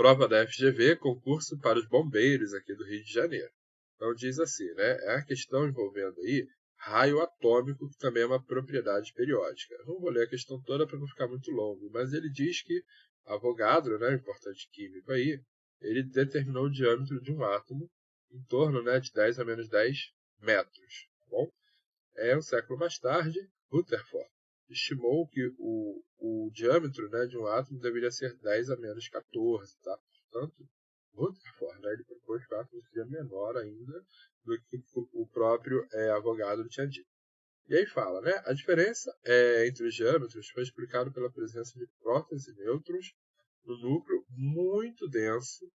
Prova da FGV, concurso para os bombeiros aqui do Rio de Janeiro. Então diz assim, né? É a questão envolvendo aí raio atômico, que também é uma propriedade periódica. Eu não vou ler a questão toda para não ficar muito longo, mas ele diz que Avogadro, né, importante químico aí, ele determinou o diâmetro de um átomo em torno, né, de 10 a menos 10 metros. Tá bom? Um século mais tarde, Rutherford estimou que o diâmetro, né, de um átomo deveria ser 10 a menos 14. Tá? Portanto, Rutherford, né, ele propôs que o átomo seria menor ainda do que o próprio Avogadro tinha dito. E aí fala, né? A diferença entre os diâmetros foi explicada pela presença de prótons e nêutrons no núcleo muito denso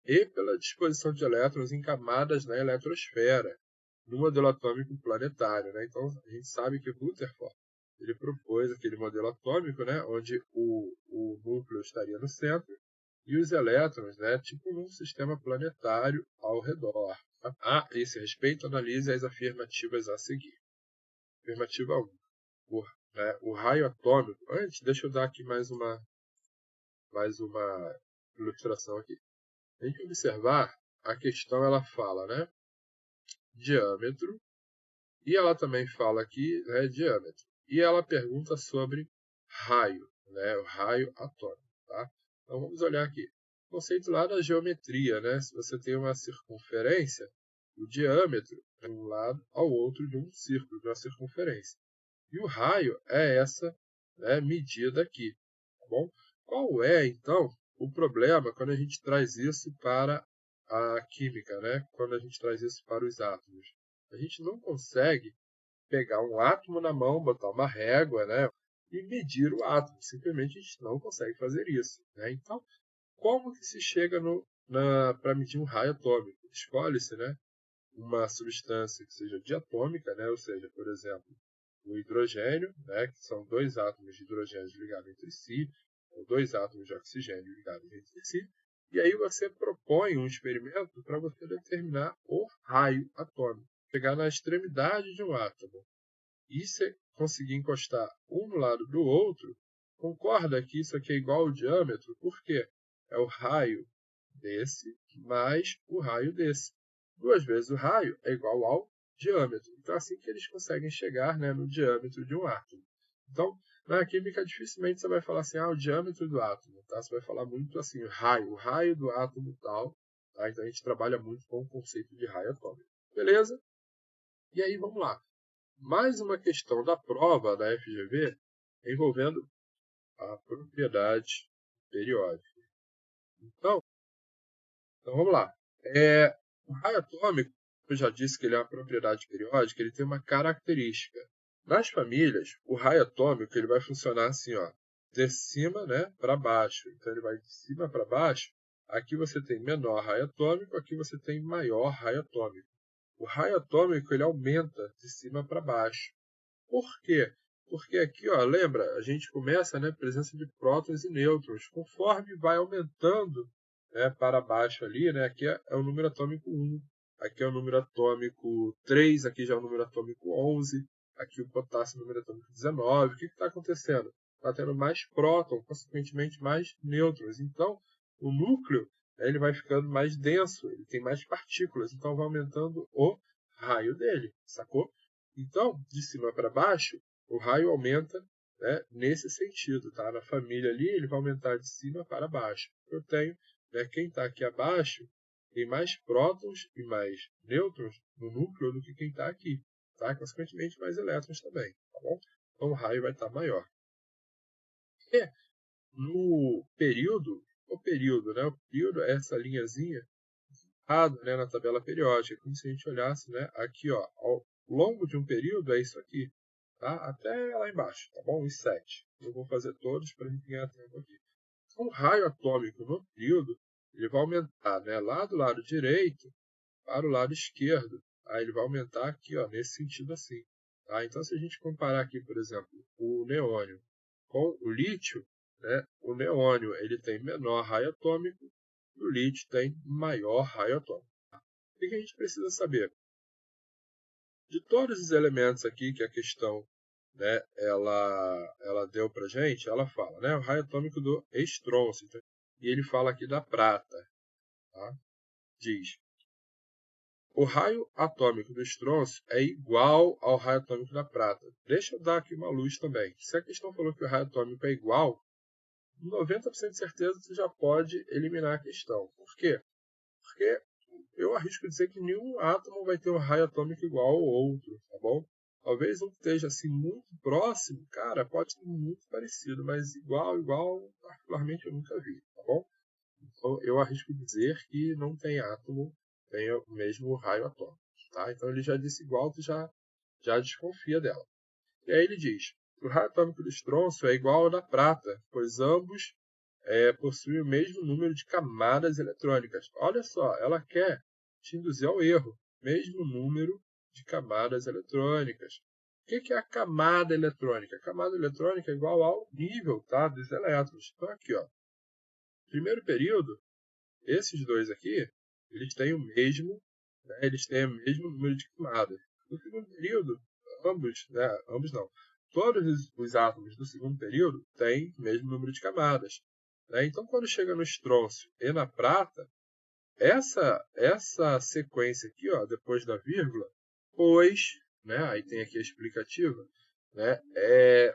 e pela disposição de elétrons em camadas na eletrosfera, no modelo atômico planetário. Né? Então, a gente sabe que Rutherford ele propôs aquele modelo atômico, né? Onde o núcleo estaria no centro e os elétrons, né? Tipo num sistema planetário ao redor. A esse respeito, analise as afirmativas a seguir. Afirmativa 1. O raio atômico... Antes, deixa eu dar aqui mais uma ilustração aqui. A gente observar, a questão ela fala, né? Diâmetro. E ela também fala aqui, né, diâmetro. E ela pergunta sobre raio, né? O raio atômico, tá? Então vamos olhar aqui. O conceito lá da geometria, né? Se você tem uma circunferência, o diâmetro é de um lado ao outro de um círculo, de uma circunferência. E o raio é essa, né, medida aqui, tá bom? Qual é, então, o problema quando a gente traz isso para a química, né? Quando a gente traz isso para os átomos? A gente não consegue pegar um átomo na mão, botar uma régua, né, e medir o átomo. Simplesmente a gente não consegue fazer isso. Né? Então, como que se chega para medir um raio atômico? Escolhe-se, né, uma substância que seja diatômica, né, ou seja, por exemplo, o hidrogênio, né, que são dois átomos de hidrogênio ligados entre si, ou dois átomos de oxigênio ligados entre si, e aí você propõe um experimento para você determinar o raio atômico. Pegar na extremidade de um átomo e se conseguir encostar um no lado do outro, concorda que isso aqui é igual ao diâmetro? Por quê? É o raio desse mais o raio desse. Duas vezes o raio é igual ao diâmetro. Então, assim que eles conseguem chegar, né, no diâmetro de um átomo. Então, na química, dificilmente você vai falar assim, o diâmetro do átomo. Tá? Você vai falar muito assim, o raio do átomo tal. Tá? Então, a gente trabalha muito com o conceito de raio atômico. Beleza? E aí, vamos lá. Mais uma questão da prova da FGV envolvendo a propriedade periódica. Então vamos lá. O raio atômico, eu já disse que ele é uma propriedade periódica, ele tem uma característica. Nas famílias, o raio atômico ele vai funcionar assim, ó, de cima, né, para baixo. Então ele vai de cima para baixo. Aqui você tem menor raio atômico, aqui você tem maior raio atômico. O raio atômico ele aumenta de cima para baixo. Por quê? Porque aqui, ó, lembra, a gente começa, né, presença de prótons e nêutrons. Conforme vai aumentando, né, para baixo ali, né, aqui é o número atômico 1, aqui é o número atômico 3, aqui já é o número atômico 11, aqui o potássio é o número atômico 19. O que está acontecendo? Está tendo mais prótons, consequentemente mais nêutrons. Então, o núcleo, né, ele vai ficando mais denso, ele tem mais partículas, então vai aumentando o raio dele, sacou? Então, de cima para baixo, o raio aumenta, né, nesse sentido. Tá? Na família ali, ele vai aumentar de cima para baixo. Eu tenho, né, quem está aqui abaixo tem mais prótons e mais nêutrons no núcleo do que quem está aqui. Tá? Consequentemente, mais elétrons também. Tá bom? Então, o raio vai estar maior. E no período, né, o período é essa linhazinha né, na tabela periódica, como se a gente olhasse, né, aqui, ó, ao longo de um período é isso aqui, tá? Até lá embaixo, tá bom? Os 7. Eu vou fazer todos para a gente ganhar tempo aqui. Então, o raio atômico no período, ele vai aumentar, né, lá do lado direito para o lado esquerdo. Aí ele vai aumentar aqui, ó, nesse sentido assim. Tá? Então, se a gente comparar aqui, por exemplo, o neônio com o lítio, né, o neônio ele tem menor raio atômico, o lítio tem maior raio atômico. O que a gente precisa saber? De todos os elementos aqui que a questão, né, ela deu para gente, ela fala, né, o raio atômico do estrôncio. Então, E ele fala aqui da prata. Tá? Diz: o raio atômico do estrôncio é igual ao raio atômico da prata. Deixa eu dar aqui uma luz também. Se a questão falou que o raio atômico é igual, 90% de certeza você já pode eliminar a questão. Por quê? Porque eu arrisco dizer que nenhum átomo vai ter um raio atômico igual ao outro, tá bom? Talvez um esteja assim muito próximo, cara, pode ser muito parecido, mas igual, particularmente eu nunca vi, tá bom? Então eu arrisco dizer que não tem átomo que tenha o mesmo raio atômico, tá? Então ele já disse igual, tu já desconfia dela. E aí ele diz: o raio atômico do estrôncio é igual ao da prata, pois ambos possuem o mesmo número de camadas eletrônicas. Olha só, ela quer te induzir ao erro. Mesmo número de camadas eletrônicas. O que é a camada eletrônica? A camada eletrônica é igual ao nível, tá, dos elétrons. Então aqui, ó, primeiro período, esses dois aqui, eles têm o mesmo, né, eles têm o mesmo número de camadas. No segundo período, ambos não. Todos os átomos do segundo período têm o mesmo número de camadas. Né? Então, quando chega no estrôncio e na prata, essa sequência aqui, ó, depois da vírgula, pois, né, aí tem aqui a explicativa, né,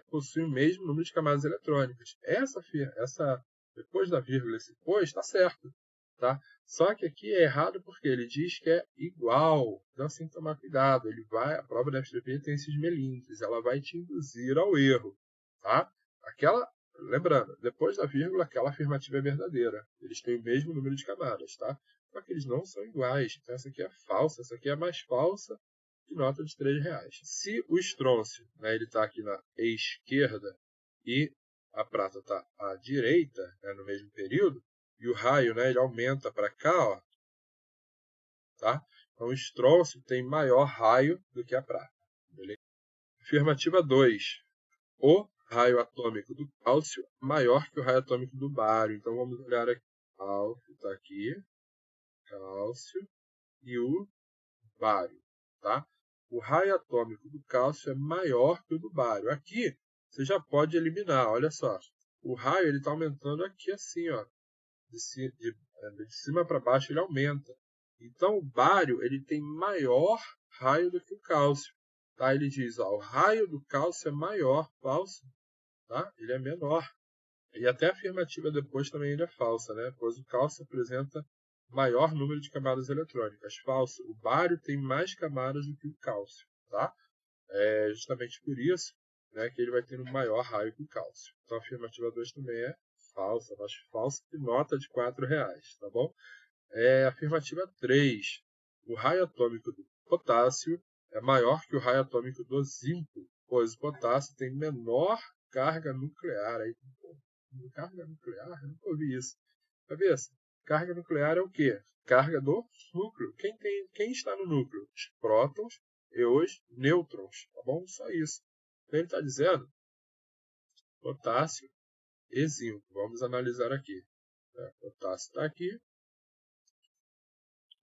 possui o mesmo número de camadas eletrônicas. Essa depois da vírgula, esse pois, está certo. Tá? Só que aqui é errado porque ele diz que é igual. Então, assim, tomar cuidado. A prova da FTP tem esses melindres. Ela vai te induzir ao erro. Tá? Lembrando, depois da vírgula, aquela afirmativa é verdadeira. Eles têm o mesmo número de camadas. Tá? Só que eles não são iguais. Então, essa aqui é falsa. Essa aqui é mais falsa que nota de R$3. Se o estrôncio, né, ele está aqui na esquerda e a prata está à direita, né, no mesmo período, e o raio, né, ele aumenta para cá, ó, tá? Então o estrôncio tem maior raio do que a prata. Beleza? Afirmativa 2. O raio atômico do cálcio é maior que o raio atômico do bário. Então vamos olhar aqui. Cálcio está aqui. Cálcio e o bário. Tá? O raio atômico do cálcio é maior que o do bário. Aqui você já pode eliminar. Olha só. O raio está aumentando aqui assim, ó. De cima para baixo ele aumenta. Então o bário ele tem maior raio do que o cálcio. Tá? Ele diz, ó, o raio do cálcio é maior, falso, tá? Ele é menor. E até a afirmativa depois também ele é falsa, né? Pois o cálcio apresenta maior número de camadas eletrônicas. Falso. O bário tem mais camadas do que o cálcio, tá? É justamente por isso, né, que ele vai ter um maior raio que o cálcio. Então a afirmativa 2 também é falsa, mas falsa de nota de R$4, tá bom? Afirmativa 3. O raio atômico do potássio é maior que o raio atômico do zinco, pois o potássio tem menor carga nuclear. Aí, carga nuclear? Eu nunca ouvi isso. Cabeça, carga nuclear é o quê? Carga do núcleo. Quem está no núcleo? Os prótons e os nêutrons, tá bom? Só isso. Então ele está dizendo potássio e zinco. Vamos analisar aqui. Potássio está aqui,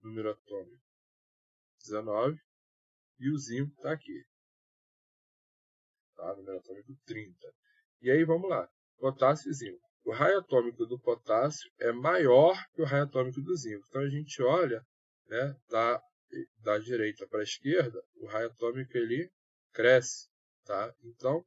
número atômico 19, e o zinco está aqui, tá? Número atômico 30. E aí vamos lá, potássio e zinco. O raio atômico do potássio é maior que o raio atômico do zinco. Então a gente olha, né, da direita para a esquerda, o raio atômico ele cresce, tá? Então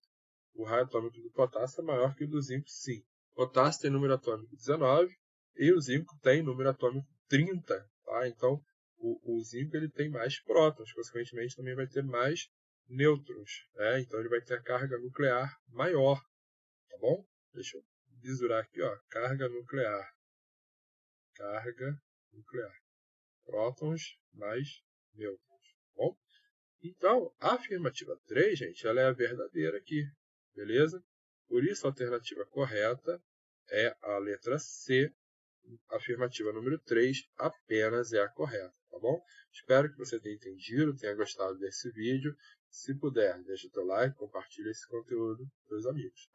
o raio atômico do potássio é maior que o do zinco, sim. O potássio tem número atômico 19 e o zinco tem número atômico 30. Tá? Então, o zinco ele tem mais prótons, consequentemente também vai ter mais nêutrons. Né? Então, ele vai ter a carga nuclear maior. Tá bom? Deixa eu visurar aqui, ó, carga nuclear. Carga nuclear. Prótons mais nêutrons. Tá bom? Então, a afirmativa 3, gente, ela é a verdadeira aqui. Beleza? Por isso, a alternativa correta é a letra C. A afirmativa número 3 apenas é a correta, tá bom? Espero que você tenha entendido, tenha gostado desse vídeo. Se puder, deixa o teu like, compartilha esse conteúdo com os amigos.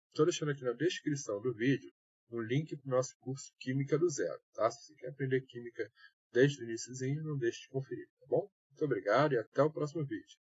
Estou deixando aqui na descrição do vídeo um link para o nosso curso Química do Zero, tá? Se você quer aprender Química desde o iniciozinho, não deixe de conferir, tá bom? Muito obrigado e até o próximo vídeo.